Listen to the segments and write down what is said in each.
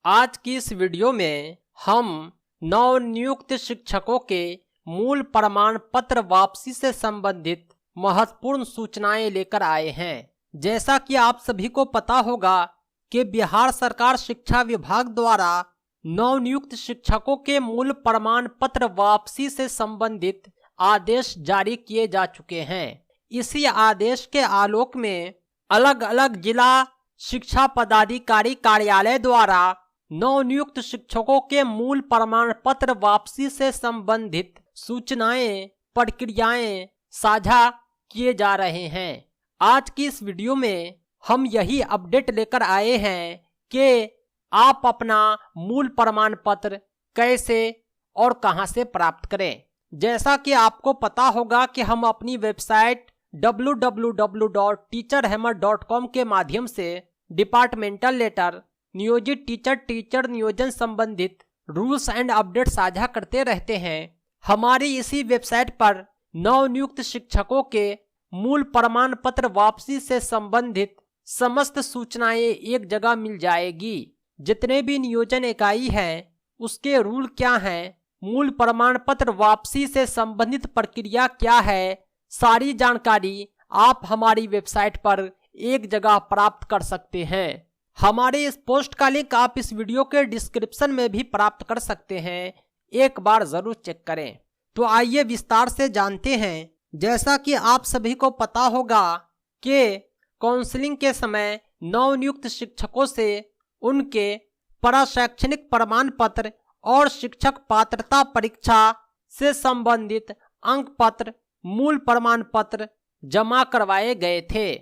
आज की इस वीडियो में हम नवनियुक्त शिक्षकों के मूल प्रमाण पत्र वापसी से संबंधित महत्वपूर्ण सूचनाएं लेकर आए हैं। जैसा कि आप सभी को पता होगा कि बिहार सरकार शिक्षा विभाग द्वारा नवनियुक्त शिक्षकों के मूल प्रमाण पत्र वापसी से संबंधित आदेश जारी किए जा चुके हैं। इसी आदेश के आलोक में अलग अलग जिला शिक्षा पदाधिकारी कार्यालय द्वारा नवनियुक्त शिक्षकों के मूल प्रमाण पत्र वापसी से संबंधित सूचनाएं प्रक्रियाएं साझा किए जा रहे हैं। आज की इस वीडियो में हम यही अपडेट लेकर आए हैं कि आप अपना मूल प्रमाण पत्र कैसे और कहां से प्राप्त करें। जैसा कि आपको पता होगा कि हम अपनी वेबसाइट www.teacherhammer.com के माध्यम से डिपार्टमेंटल लेटर, नियोजित टीचर नियोजन संबंधित रूल्स एंड अपडेट साझा करते रहते हैं। हमारी इसी वेबसाइट पर नवनियुक्त शिक्षकों के मूल प्रमाण पत्र वापसी से संबंधित समस्त सूचनाएं एक जगह मिल जाएगी। जितने भी नियोजन इकाई है उसके रूल क्या हैं, मूल प्रमाण पत्र वापसी से संबंधित प्रक्रिया क्या है, सारी जानकारी आप हमारी वेबसाइट पर एक जगह प्राप्त कर सकते हैं। हमारे इस पोस्ट का लिंक आप इस वीडियो के डिस्क्रिप्शन में भी प्राप्त कर सकते हैं, एक बार जरूर चेक करें। तो आइए विस्तार से जानते हैं। जैसा कि आप सभी को पता होगा कि काउंसलिंग के समय नवनियुक्त शिक्षकों से उनके प्रशैक्षणिक प्रमाण पत्र और शिक्षक पात्रता परीक्षा से संबंधित अंक पत्र, मूल प्रमाण पत्र जमा करवाए गए थे।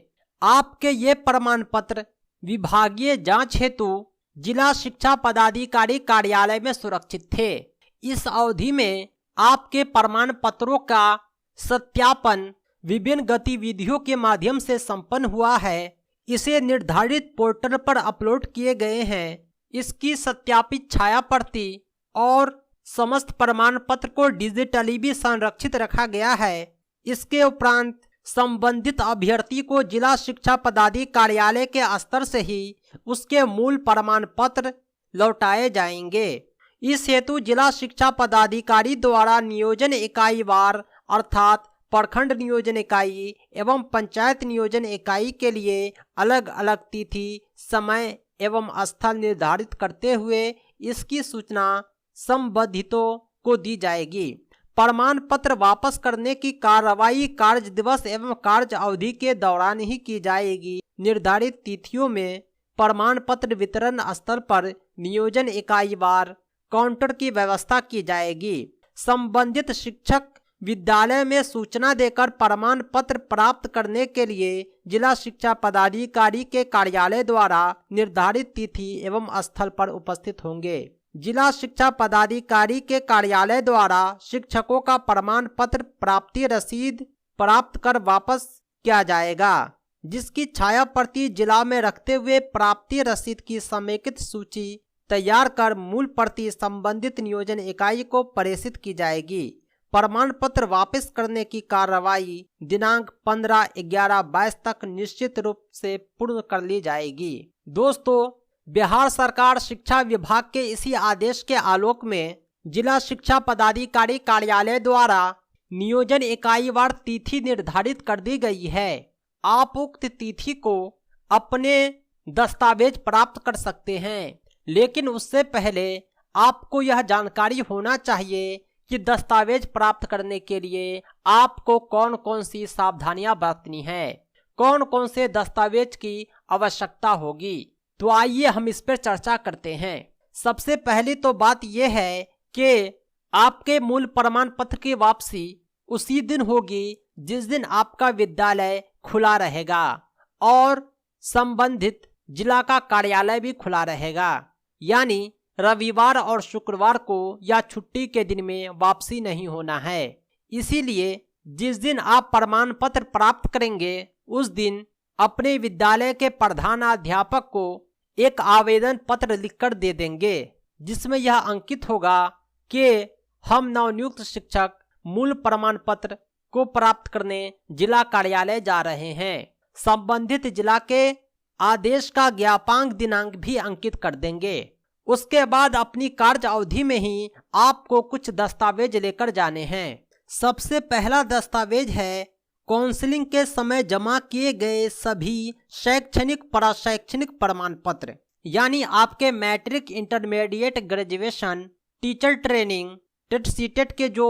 आपके ये प्रमाण पत्र विभागीय जांच हेतु जिला शिक्षा पदाधिकारी कार्यालय में सुरक्षित थे। इस अवधि में आपके प्रमाण पत्रों का सत्यापन विभिन्न गतिविधियों के माध्यम से संपन्न हुआ है। इसे निर्धारित पोर्टल पर अपलोड किए गए हैं। इसकी सत्यापित छाया प्रति और समस्त प्रमाण पत्र को डिजिटली भी संरक्षित रखा गया है। इसके उपरांत संबंधित अभ्यर्थी को जिला शिक्षा पदाधिकारी कार्यालय के स्तर से ही उसके मूल प्रमाण पत्र लौटाए जाएंगे। इस हेतु जिला शिक्षा पदाधिकारी द्वारा नियोजन इकाई वार अर्थात प्रखंड नियोजन इकाई एवं पंचायत नियोजन इकाई के लिए अलग अलग तिथि, समय एवं स्थल निर्धारित करते हुए इसकी सूचना संबंधितों को दी जाएगी। प्रमाण पत्र वापस करने की कार्रवाई कार्य दिवस एवं कार्य अवधि के दौरान ही की जाएगी। निर्धारित तिथियों में प्रमाण पत्र वितरण स्थल पर नियोजन इकाई वार काउंटर की व्यवस्था की जाएगी। संबंधित शिक्षक विद्यालय में सूचना देकर प्रमाण पत्र प्राप्त करने के लिए जिला शिक्षा पदाधिकारी के कार्यालय द्वारा निर्धारित तिथि एवं स्थल पर उपस्थित होंगे। जिला शिक्षा पदाधिकारी के कार्यालय द्वारा शिक्षकों का प्रमाण पत्र प्राप्ति रसीद प्राप्त कर वापस किया जाएगा, जिसकी छाया प्रति जिला में रखते हुए प्राप्ति रसीद की समेकित सूची तैयार कर मूल प्रति संबंधित नियोजन इकाई को प्रेषित की जाएगी। प्रमाण पत्र वापस करने की कार्रवाई दिनांक 15/11/22 तक निश्चित रूप से पूर्ण कर ली जाएगी। दोस्तों, बिहार सरकार शिक्षा विभाग के इसी आदेश के आलोक में जिला शिक्षा पदाधिकारी कार्यालय द्वारा नियोजन इकाई वार तिथि निर्धारित कर दी गई है। आप उक्त तिथि को अपने दस्तावेज प्राप्त कर सकते हैं, लेकिन उससे पहले आपको यह जानकारी होना चाहिए कि दस्तावेज प्राप्त करने के लिए आपको कौन कौन सी सावधानियां बरतनी है, कौन कौन से दस्तावेज की आवश्यकता होगी। तो आइए हम इस पर चर्चा करते हैं। सबसे पहली तो बात यह है कि आपके मूल प्रमाण पत्र की वापसी उसी दिन होगी जिस दिन आपका विद्यालय खुला रहेगा और संबंधित जिला का कार्यालय भी खुला रहेगा। यानी रविवार और शुक्रवार को या छुट्टी के दिन में वापसी नहीं होना है। इसीलिए जिस दिन आप प्रमाण पत्र प्राप्त करेंगे उस दिन अपने विद्यालय के प्रधानाध्यापक को एक आवेदन पत्र लिखकर दे देंगे, जिसमें यह अंकित होगा कि हम नवनियुक्त शिक्षक मूल प्रमाण पत्र को प्राप्त करने जिला कार्यालय जा रहे हैं। संबंधित जिला के आदेश का ज्ञापांक दिनांक भी अंकित कर देंगे। उसके बाद अपनी कार्य अवधि में ही आपको कुछ दस्तावेज लेकर जाने हैं। सबसे पहला दस्तावेज है काउंसलिंग के समय जमा किए गए सभी शैक्षणिक पराशैक्षणिक प्रमाण पत्र, यानी आपके matric, intermediate, graduation, teacher training, TET CTET के जो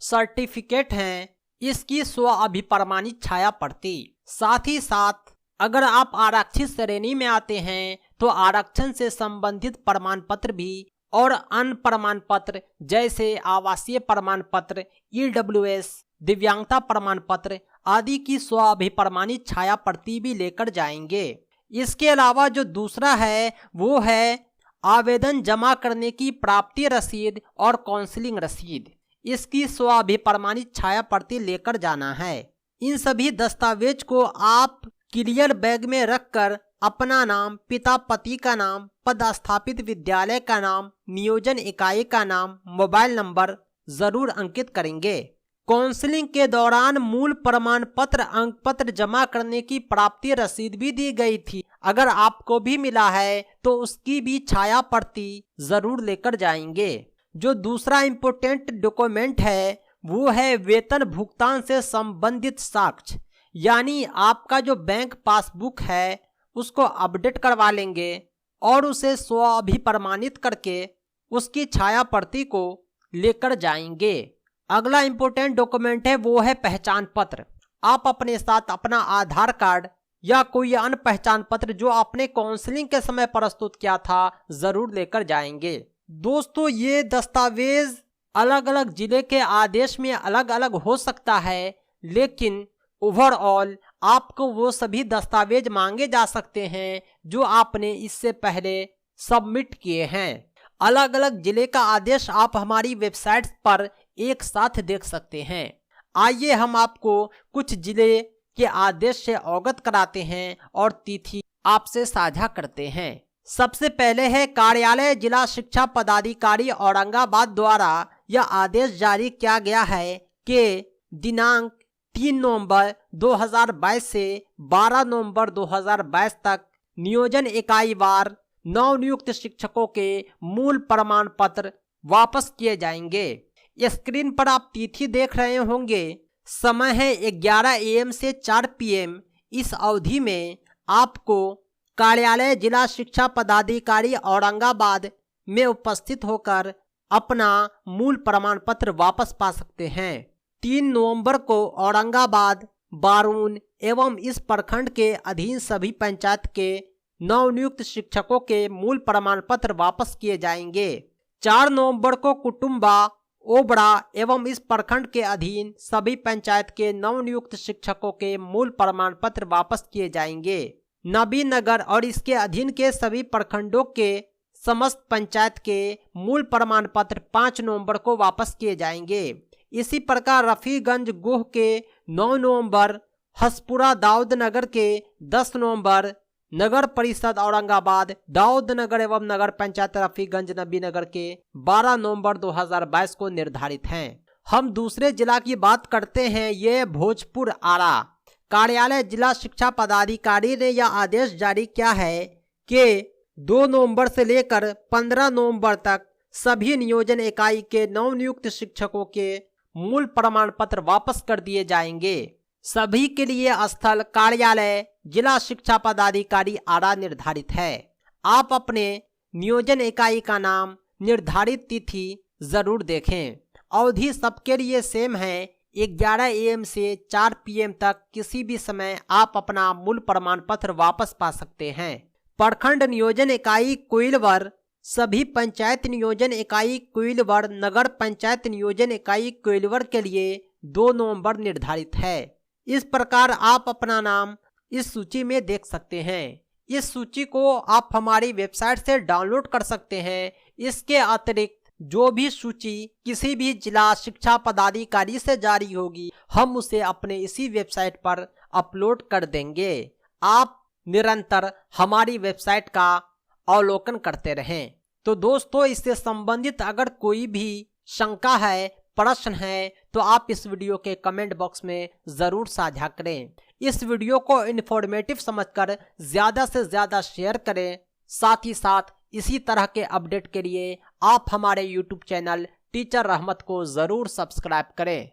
सर्टिफिकेट हैं, इसकी स्व अभिप्रमाणित छाया प्रति। साथ ही साथ अगर आप आरक्षित श्रेणी में आते हैं तो आरक्षण से संबंधित प्रमाण पत्र भी और अन्य प्रमाण पत्र जैसे आवासीय प्रमाण पत्र, EWS, दिव्यांगता प्रमाण पत्र आदि की स्व अभिप्रमाणित छाया प्रति भी लेकर जाएंगे। इसके अलावा जो दूसरा है वो है आवेदन जमा करने की प्राप्ति रसीद और काउंसलिंग रसीद, इसकी स्व अभिप्रमाणित छाया प्रति लेकर जाना है। इन सभी दस्तावेज को आप क्लियर बैग में रखकर अपना नाम, पिता पति का नाम, पदस्थापित विद्यालय का नाम, नियोजन इकाई का नाम, मोबाइल नंबर जरूर अंकित करेंगे। काउंसलिंग के दौरान मूल प्रमाण पत्र, अंक पत्र जमा करने की प्राप्ति रसीद भी दी गई थी। अगर आपको भी मिला है तो उसकी भी छाया प्रति जरूर लेकर जाएंगे। जो दूसरा इम्पोर्टेंट डॉक्यूमेंट है वो है वेतन भुगतान से संबंधित साक्ष्य, यानी आपका जो बैंक पासबुक है उसको अपडेट करवा लेंगे और उसे स्व अभिप्रमाणित करके उसकी छाया प्रति को लेकर जाएंगे। अगला इम्पोर्टेंट डॉक्यूमेंट है वो है पहचान पत्र। आप अपने साथ अपना आधार कार्ड या कोई अन्य पहचान पत्र जो आपने काउंसलिंग के समय प्रस्तुत किया था जरूर लेकर जाएंगे। दोस्तों, ये दस्तावेज अलग अलग जिले के आदेश में अलग अलग हो सकता है, लेकिन ओवरऑल आपको वो सभी दस्तावेज मांगे जा सकते हैं जो आपने इससे पहले सबमिट किए हैं। अलग अलग जिले का आदेश आप हमारी वेबसाइट पर एक साथ देख सकते हैं। आइए हम आपको कुछ जिले के आदेश से अवगत कराते हैं और तिथि आपसे साझा करते हैं। सबसे पहले है कार्यालय जिला शिक्षा पदाधिकारी औरंगाबाद द्वारा यह आदेश जारी किया गया है कि दिनांक 3 नवंबर 2022 से 12 नवंबर 2022 तक नियोजन इकाई वार नवनियुक्त शिक्षकों के मूल प्रमाण पत्र वापस किए जाएंगे। स्क्रीन पर आप तिथि देख रहे होंगे। समय है 11 AM से 4 PM। इस अवधि में आपको कार्यालय जिला शिक्षा पदाधिकारी औरंगाबाद में उपस्थित होकर अपना मूल प्रमाण पत्र वापस पा सकते हैं। 3 नवंबर को औरंगाबाद, बारून एवं इस प्रखंड के अधीन सभी पंचायत के नवनियुक्त शिक्षकों के मूल प्रमाण पत्र वापस किए जाएंगे। 4 नवंबर को कुटुंबा, ओबड़ा एवं इस प्रखंड के अधीन सभी पंचायत के नवनियुक्त शिक्षकों के मूल प्रमाण पत्र वापस किए जाएंगे। नबीनगर और इसके अधीन के सभी प्रखंडों के समस्त पंचायत के मूल प्रमाण पत्र 5 नवंबर को वापस किए जाएंगे। इसी प्रकार रफीगंज गोह के 9 नवंबर, हसपुरा दाऊद नगर के 10 नवंबर, नगर परिषद औरंगाबाद दाऊद नगर एवं नगर पंचायत रफीगंज नबीनगर के 12 नवंबर 2022 को निर्धारित हैं। हम दूसरे जिला की बात करते हैं। ये भोजपुर आरा कार्यालय जिला शिक्षा पदाधिकारी ने यह आदेश जारी किया है कि 2 नवंबर से लेकर 15 नवंबर तक सभी नियोजन इकाई के नवनियुक्त शिक्षकों के मूल प्रमाण पत्र वापस कर दिए जाएंगे। सभी के लिए स्थल कार्यालय जिला शिक्षा पदाधिकारी आरा निर्धारित है। आप अपने नियोजन इकाई का नाम, निर्धारित तिथि जरूर देखें। अवधि सबके लिए सेम है। 11 AM से 4 PM तक किसी भी समय आप अपना मूल प्रमाण पत्र वापस पा सकते हैं। प्रखंड नियोजन इकाई कोइलवर, सभी पंचायत नियोजन इकाई कोइलवर, नगर पंचायत नियोजन इकाई कोइलवर के लिए 2 नवंबर निर्धारित है। इस प्रकार आप अपना नाम इस सूची में देख सकते हैं। इस सूची को आप हमारी वेबसाइट से डाउनलोड कर सकते हैं। इसके अतिरिक्त जो भी सूची किसी भी जिला शिक्षा पदाधिकारी से जारी होगी हम उसे अपने इसी वेबसाइट पर अपलोड कर देंगे। आप निरंतर हमारी वेबसाइट का अवलोकन करते रहें। तो दोस्तों, इससे संबंधित अगर कोई भी शंका है, प्रश्न है तो आप इस वीडियो के कमेंट बॉक्स में ज़रूर साझा करें। इस वीडियो को इन्फॉर्मेटिव समझकर ज़्यादा से ज़्यादा शेयर करें। साथ ही साथ इसी तरह के अपडेट के लिए आप हमारे यूट्यूब चैनल टीचर रहमत को ज़रूर सब्सक्राइब करें।